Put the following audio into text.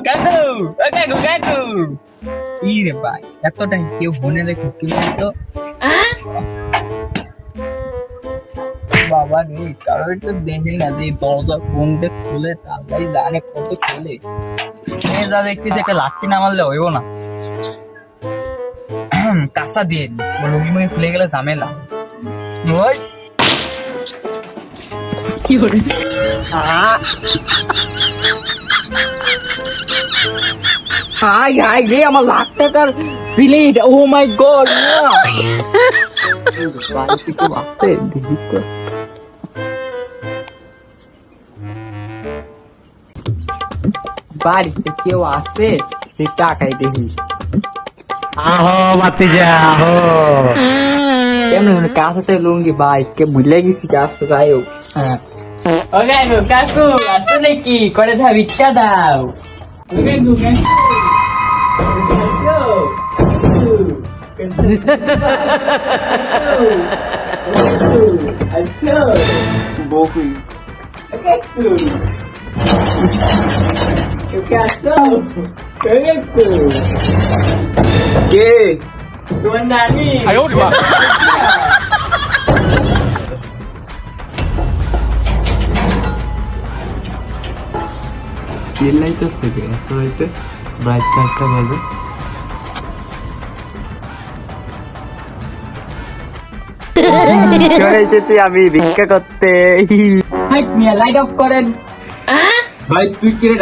কাকু ও কাকু কাকু কি রে ভাই এতটাই কেউ ফোনে রেখে কি বলতো বাবা রে কারো একটু দেখে না যে দরজা কোনটা খুলে তালাই জানে কত খুলে যা দেখতেছি একটা লাঠি না মারলে হইব না কাঁচা দিন লুঙ্গি মুঙ্গি খুলে গেলে ঝামেলা ওই কি করে হাই হাই রে আমার লাখ টাকার প্লেট ও মাই গড বাড়িতে কেউ আসছে দেখি তো বাড়িতে কেউ আসে টাকাই দেখি আহো বাতিজা আহো কেমন কাছে লুঙ্গি ভাই কে ভুলে গেছি কাছে যাই হোক হ্যাঁ ও কাকু কাকু আসলে কি করে ধা ভিক্ষা দাও ও কাকু কে তোমার নানি সিলাই তো সেকে এত রাইতে ব্রাইট কাটটা বাজে চলে এসেছি আমি ভিক্ষা করতে হাইট মিয়া লাইট অফ করেন ভাই তুই কিরে